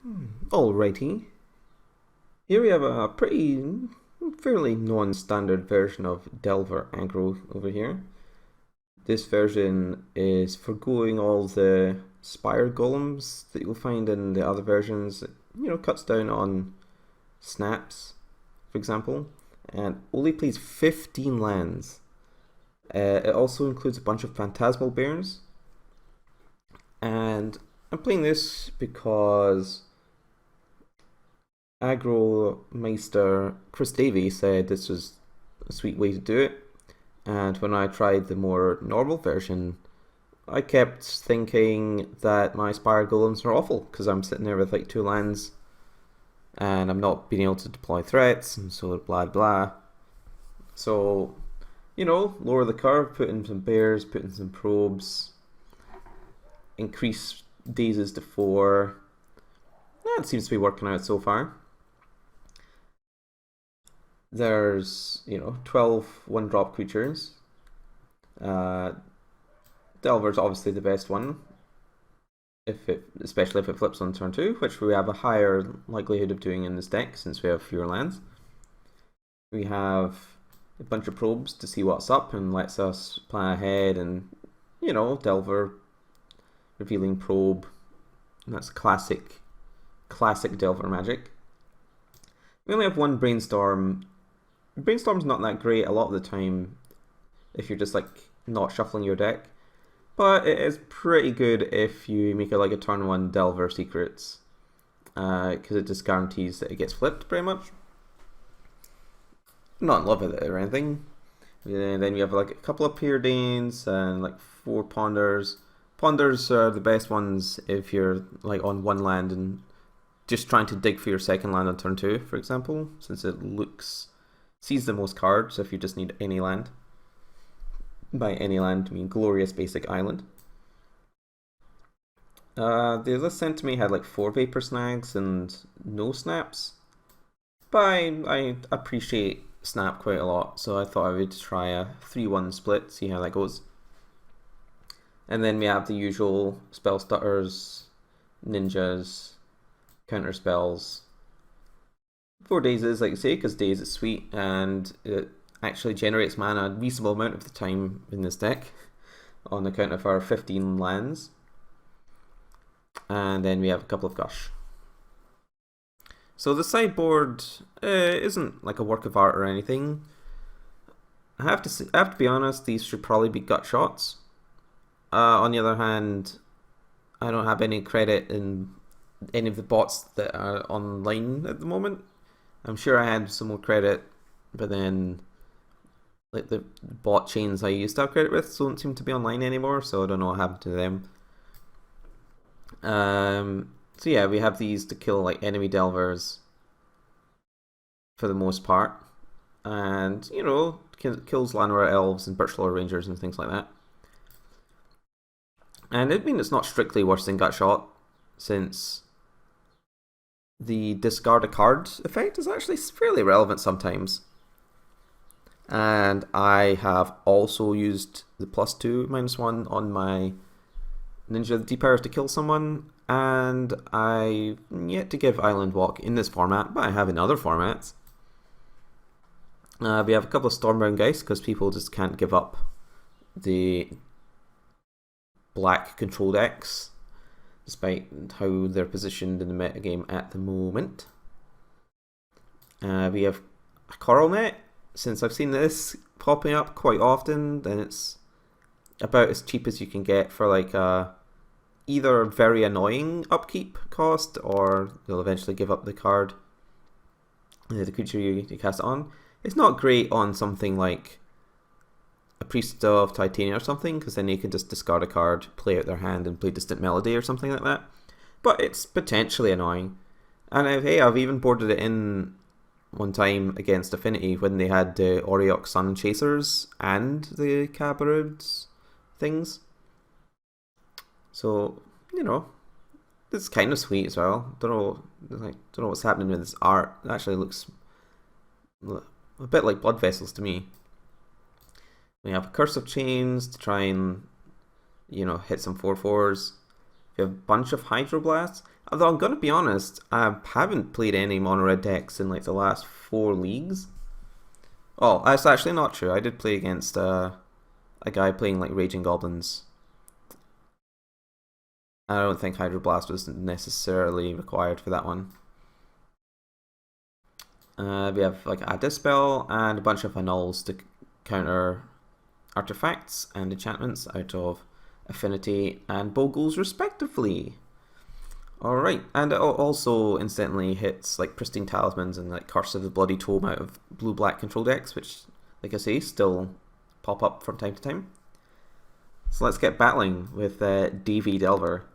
Alrighty, here we have a fairly non-standard version of Delver Aggro over here. This version is forgoing all the Spire Golems that you'll find in the other versions. Cuts down on snaps, for example, and only plays 15 lands. It also includes a bunch of Phantasmal Bears, and I'm playing this because Aggro Meister Chris Davey said this was a sweet way to do it, and when I tried the more normal version, I kept thinking that my Spire Golems are awful because I'm sitting there with like 2 lands and I'm not being able to deploy threats and so blah blah. So, lower the curve, put in some bears, put in some probes, increase Dazes to 4. That seems to be working out so far. There's 12 1-drop creatures. Delver's obviously the best one, especially if it flips on turn 2, which we have a higher likelihood of doing in this deck since we have fewer lands. We have a bunch of probes to see what's up and lets us plan ahead, and Delver, revealing probe. And that's classic Delver magic. We only have one Brainstorm. Brainstorm's not that great a lot of the time if you're just like not shuffling your deck, but it is pretty good if you make it like a turn 1 Delver Secrets, because it just guarantees that it gets flipped pretty much. I'm not in love with it or anything. And then we have like a couple of Preordains and like 4 Ponders. Ponders are the best ones if you're like on 1 land and just trying to dig for your second land on turn 2, for example, since it sees the most cards if you just need any land. By any land, I mean Glorious Basic Island. The list sent to me had like 4 Vapor Snags and no snaps, but I appreciate snap quite a lot, so I thought I would try a 3-1 split, see how that goes. And then we have the usual spell stutters, ninjas, counter spells. 4 Dazes, like I say, because Daze is sweet and it actually generates mana a reasonable amount of the time in this deck on account of our 15 lands. And then we have a couple of Gush. So the sideboard isn't like a work of art or anything. I have to be honest, these should probably be gut shots. On the other hand, I don't have any credit in any of the bots that are online at the moment. I'm sure I had some more credit, but then like the bot chains I used to have credit with don't seem to be online anymore, so I don't know what happened to them. So yeah, we have these to kill like enemy Delvers for the most part, and kills Llanowar Elves and Birchlaw Rangers and things like that. And I mean, it's not strictly worse than Gut Shot, since the discard a card effect is actually fairly relevant sometimes. And I have also used the +2/-1 on my Ninja Depowers to kill someone, and I've yet to give Island Walk in this format, but I have in other formats. We have a couple of Stormbound Geist because people just can't give up the black control decks, despite how they're positioned in the metagame at the moment. We have a Coralnet. Since I've seen this popping up quite often, then it's about as cheap as you can get for like either a very annoying upkeep cost, or you'll eventually give up the card, the creature you cast it on. It's not great on something like a Priest of Titania or something, because then you can just discard a card, play out their hand, and play Distant Melody or something like that. But it's potentially annoying. And I've even boarded it in one time against Affinity when they had the Aureox Sun Chasers and the Cabarud things. So, it's kind of sweet as well. Don't know what's happening with this art. It actually looks a bit like Blood Vessels to me. We have a Curse of Chains to try and hit some 4/4s. We have a bunch of Hydroblasts. Although I'm gonna be honest, I haven't played any mono red decks in like the last 4 leagues. Oh, that's actually not true. I did play against a guy playing like Raging Goblins. I don't think Hydroblast was necessarily required for that one. We have like a Dispel and a bunch of annuls to counter artifacts and enchantments out of Affinity and Bogles respectively. Alright, and it also instantly hits like Pristine Talismans and like Curse of the Bloody Tome out of blue-black control decks, which, like I say, still pop up from time to time. So let's get battling with DV Delver.